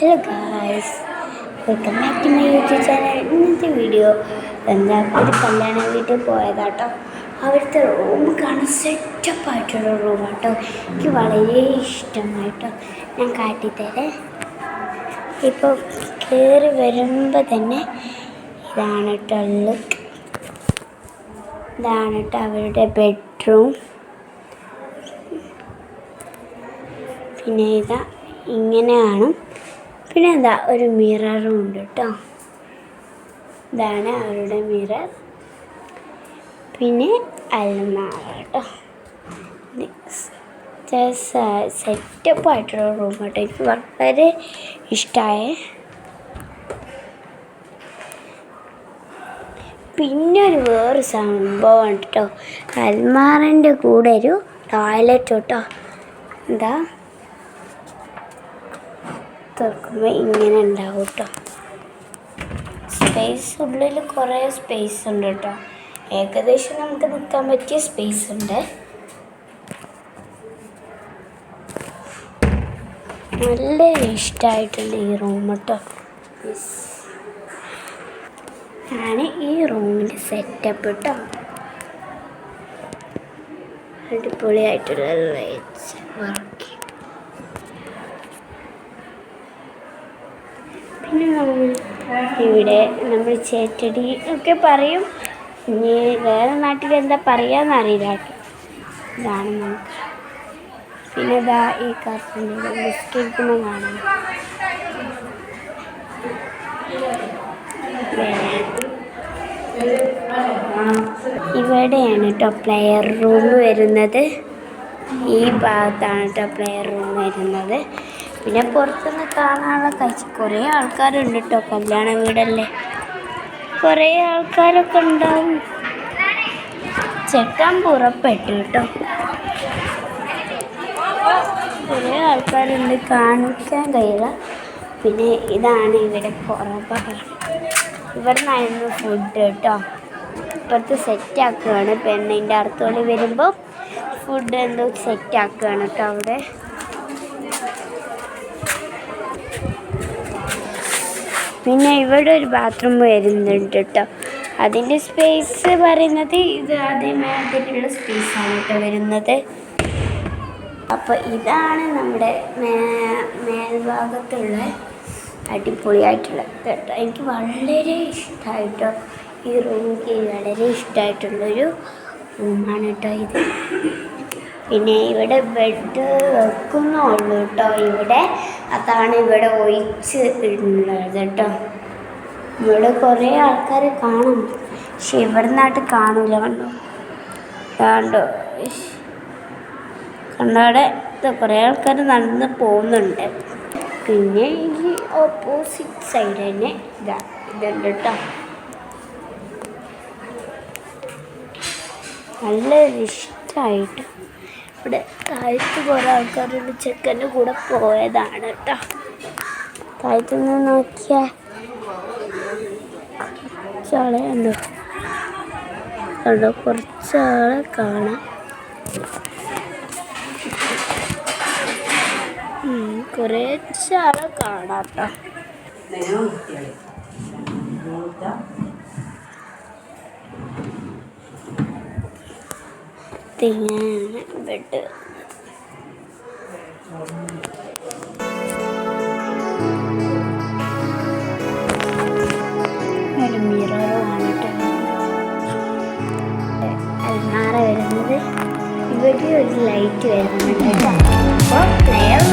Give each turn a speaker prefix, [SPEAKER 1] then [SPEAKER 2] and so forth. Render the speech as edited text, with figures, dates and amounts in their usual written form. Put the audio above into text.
[SPEAKER 1] Hello guys, welcome back to my YouTube channel. ഇന്നത്തെ video ഒരു കല്യാണ വീട്ടിൽ പോയതാട്ടോ. അവിടുത്തെ റൂം കാണാൻ സെറ്റപ്പായിട്ടുള്ള റൂമാട്ടോ. എനിക്ക് വളരെ ഇഷ്ടമായിട്ടോ. ഞാൻ കാട്ടിത്തരാം. ഇപ്പോൾ കയറി വരുമ്പോൾ തന്നെ ഇതാണ് കേട്ടോ ലുക്ക്. ഇതാണ് കേട്ടോ അവരുടെ ബെഡ്റൂം. പിന്നെ ഇതാ ഇങ്ങനെയാണ്. പിന്നെ എന്താ ഒരു മിററും ഉണ്ട് കേട്ടോ. ഇതാണ് അവരുടെ മിറർ. പിന്നെ അൽമാര കേട്ടോ. സെറ്റപ്പായിട്ടുള്ള റൂം കേട്ടോ. എനിക്ക് വളരെ ഇഷ്ടമായി. പിന്നെ വേറെ സംഭവം കേട്ടോ, അൽമാറിൻ്റെ കൂടെ ഒരു ടോയ്ലറ്റ് കേട്ടോ. എന്താ തുറക്കുമ്പോൾ ഇങ്ങനെ ഉണ്ടാവും കേട്ടോ. സ്പേസ് ഉള്ളിൽ കുറേ സ്പേസ് ഉണ്ട് കേട്ടോ. ഏകദേശം നമുക്ക് നിൽക്കാൻ പറ്റിയ സ്പേസ് ഉണ്ട്. നല്ല ഇഷ്ടമായിട്ടുണ്ട് ഈ റൂം കേട്ടോ. ആണ് ഈ റൂമിൻ്റെ സെറ്റപ്പ് കേട്ടോ. അടിപൊളിയായിട്ടുള്ള ലൈറ്റ്സ് വർക്ക്. പിന്നെ ഇവിടെ നമ്മൾ ചേറ്റടി ഒക്കെ പറയും. ഇനി വേറെ നാട്ടിൽ എന്താ പറയാന്നറിയില്ല കേട്ടോ. ഇതാണ് നമുക്ക്. പിന്നെ ഇതാ ഈ കാർട്ടൂണിൽ ബിസ്കറ്റ് കാണാം. ഇവിടെയാണ് കേട്ടോ പ്ലെയർ റൂം വരുന്നത്. ഈ ഭാഗത്താണ് കേട്ടോ പ്ലെയർ റൂം വരുന്നത്. പിന്നെ പുറത്തുനിന്ന് കാണാനുള്ള കാഴ്ച കുറേ ആൾക്കാരുണ്ട് കേട്ടോ. കല്യാണ വീടല്ലേ, കുറേ ആൾക്കാരൊക്കെ ഉണ്ടാവും. ചെക്കൻ പുറപ്പെട്ടു കേട്ടോ. കുറേ ആൾക്കാരുണ്ട്, കാണിക്കാൻ കഴിയില്ല. പിന്നെ ഇതാണ് ഇവിടെ പുറപ്പാട്. ഇവിടെ നിന്നായിരുന്നു ഫുഡ് കേട്ടോ. ഇപ്പുറത്ത് സെറ്റാക്കുകയാണ്. പെണ്ണിൻ്റെ അടുത്തോളി വരുമ്പോൾ ഫുഡ് എന്തോ സെറ്റാക്കുകയാണ് കേട്ടോ അവിടെ. പിന്നെ ഇവിടെ ഒരു ബാത്റൂം വരുന്നുണ്ട് കേട്ടോ. അതിൻ്റെ സ്പേസ് പറയുന്നത് ഇത് അതേമാതിരിയുള്ള സ്പേസാണ് കേട്ടോ വരുന്നത്. അപ്പോൾ ഇതാണ് നമ്മുടെ മേൽഭാഗത്തുള്ള അടിപൊളിയായിട്ടുള്ള കേട്ടോ. എനിക്ക് വളരെ ഇഷ്ടമായിട്ടോ. ഈ റൂം എനിക്ക് വളരെ ഇഷ്ടമായിട്ടുള്ളൊരു റൂമാണ് കേട്ടോ ഇത്. പിന്നെ ഇവിടെ ബെഡ് വെക്കുന്നുള്ളൂ കേട്ടോ. ഇവിടെ അതാണ് ഇവിടെ ഒഴിച്ച് ഇടുന്നത് കേട്ടോ. ഇവിടെ കുറേ ആൾക്കാർ കാണും, പക്ഷെ ഇവിടെ നാട്ടിൽ കാണൂല. കണ്ടോ കണ്ടോടെ കുറേ ആൾക്കാർ നടന്ന് പോകുന്നുണ്ട്. പിന്നെ ഈ ഓപ്പോസിറ്റ് സൈഡ് തന്നെ ഇതുണ്ട് കേട്ടോ. നല്ല ഇഷ്ടമായിട്ട്. ഇവിടെ താഴത്ത് കുറേ ആൾക്കാരുണ്ട്. ചെക്കൻ്റെ കൂടെ പോയതാണ് കേട്ടോ. താഴത്തു നിന്ന് നോക്കിയാൽ കുറച്ചാളെ ഉണ്ടോ കണ്ടോ, കുറച്ചാളെ കാണാം. കുറച്ചാളെ കാണാം കേട്ടോ. ഇങ്ങനെയാണ് ബെഡ്. ഒരു മിററുമാണ് കേട്ടോ അൽമാര വരുന്നത്. ഇവിടെ ഒരു ലൈറ്റ് വരുന്നുണ്ട് കേട്ടോ. അപ്പോൾ പ്ലെയർ